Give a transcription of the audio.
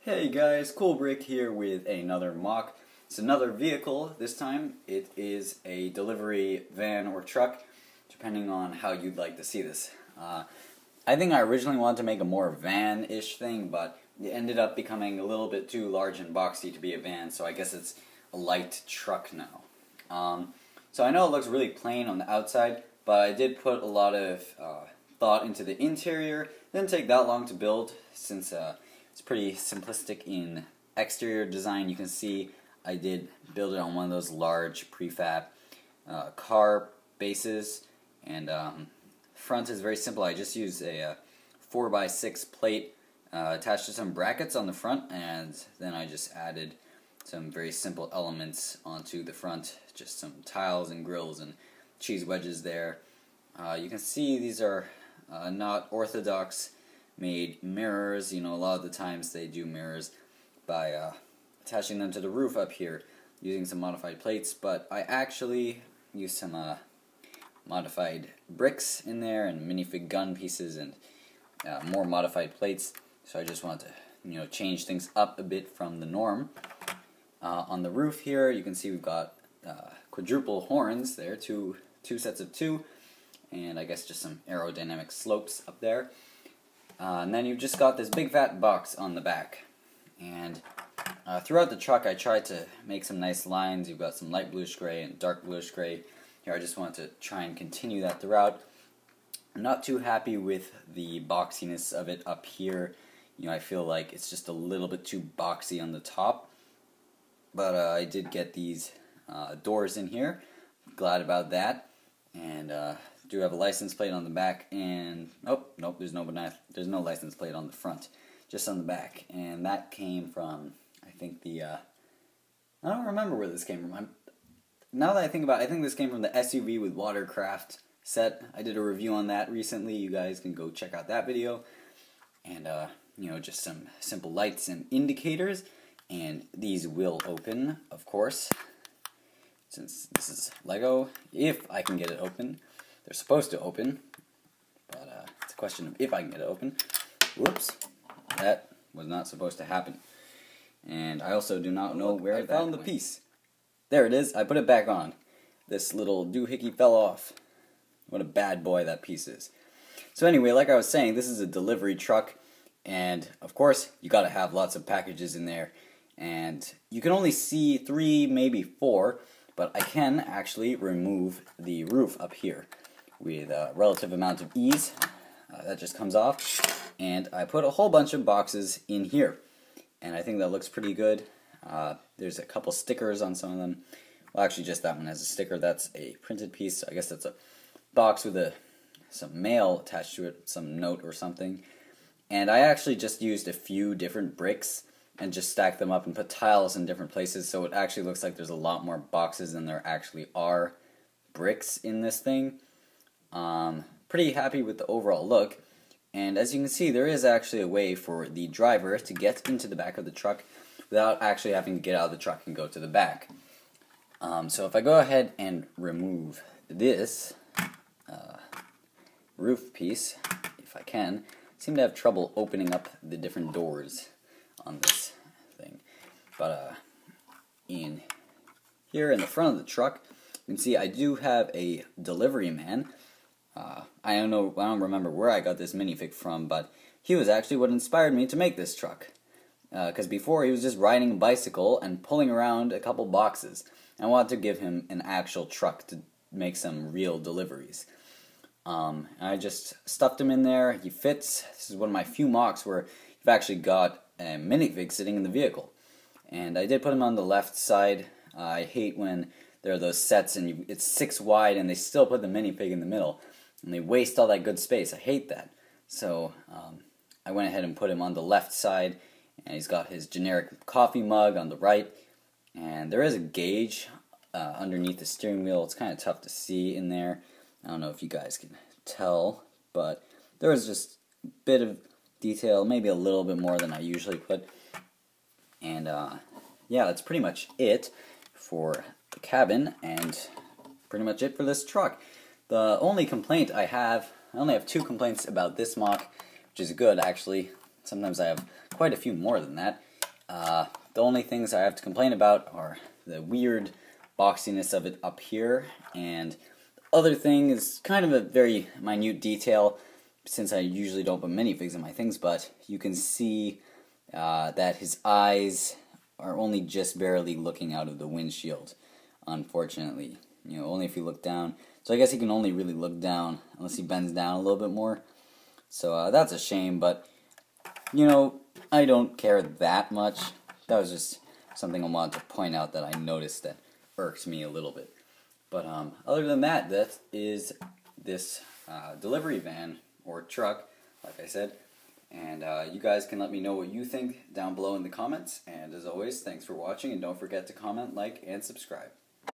Hey guys, Coolbrick here with another MOC. It's another vehicle. This time it is a delivery van or truck, depending on how you'd like to see this. I think I originally wanted to make a more van-ish thing, but it ended up becoming a little bit too large and boxy to be a van, so I guess it's a light truck now. So I know it looks really plain on the outside, but I did put a lot of thought into the interior. It didn't take that long to build, since it's pretty simplistic in exterior design. You can see I did build it on one of those large prefab car bases, and front is very simple. I just used a 4x6 plate attached to some brackets on the front, and then I just added some very simple elements onto the front, just some tiles and grills and cheese wedges there. You can see these are not orthodox made mirrors. You know, a lot of the times they do mirrors by attaching them to the roof up here using some modified plates, but I actually used some modified bricks in there and minifig gun pieces and more modified plates, so I just wanted to change things up a bit from the norm. On the roof here you can see we've got quadruple horns there, two sets of two, and I guess just some aerodynamic slopes up there. And then you've just got this big fat box on the back. And throughout the truck I tried to make some nice lines. You've got some light bluish gray and dark bluish gray. Here I just want to try and continue that throughout. I'm not too happy with the boxiness of it up here. I feel like it's just a little bit too boxy on the top. But I did get these doors in here. Glad about that. And do have a license plate on the back, and nope, there's no license plate on the front, just on the back. And that came from, I think I don't remember where this came from. Now that I think about it, I think this came from the SUV with watercraft set. I did a review on that recently. You guys can go check out that video. And just some simple lights and indicators. And these will open, of course, since this is Lego, if I can get it open. They're supposed to open, but it's a question of if I can get it open. Whoops, that was not supposed to happen. And I also do not know where I found the piece. There it is, I put it back on. This little doohickey fell off. What a bad boy that piece is. So anyway, like I was saying, this is a delivery truck, and of course, you gotta have lots of packages in there. And you can only see 3, maybe 4, but I can actually remove the roof up here with a relative amount of ease. That just comes off, and I put a whole bunch of boxes in here, and I think that looks pretty good. There's a couple stickers on some of them. Well, actually just that one has a sticker. That's a printed piece, so I guess that's a box with some mail attached to it, some note or something. And I actually just used a few different bricks and just stacked them up and put tiles in different places, so it actually looks like there's a lot more boxes than there actually are bricks in this thing. Pretty happy with the overall look, and as you can see, there is actually a way for the driver to get into the back of the truck without actually having to get out of the truck and go to the back. So if I go ahead and remove this roof piece, if I can, I seem to have trouble opening up the different doors on this thing. But in here in the front of the truck, you can see I do have a delivery man. I don't remember where I got this minifig from, but he was actually what inspired me to make this truck. Because before he was just riding a bicycle and pulling around a couple boxes. I wanted to give him an actual truck to make some real deliveries. I just stuffed him in there. He fits. This is one of my few MOCs where you've actually got a minifig sitting in the vehicle. And I did put him on the left side. I hate when there are those sets and it's 6 wide and they still put the minifig in the middle. And they waste all that good space. I hate that. So I went ahead and put him on the left side. And he's got his generic coffee mug on the right. And there is a gauge underneath the steering wheel. It's kind of tough to see in there. I don't know if you guys can tell, but there is just a bit of detail, maybe a little bit more than I usually put. And yeah, that's pretty much it for the cabin, and pretty much it for this truck. The only complaint I only have 2 complaints about this MOC, which is good actually. Sometimes I have quite a few more than that. The only things I have to complain about are the weird boxiness of it up here, and the other thing is kind of a very minute detail, since I usually don't put minifigs in my things, but you can see that his eyes are only just barely looking out of the windshield, unfortunately. You know, only if you look down. So I guess he can only really look down unless he bends down a little bit more. So that's a shame, but, you know, I don't care that much. That was just something I wanted to point out that I noticed that irked me a little bit. But other than that, that is this delivery van or truck, like I said. And you guys can let me know what you think down below in the comments. And as always, thanks for watching, and don't forget to comment, like, and subscribe.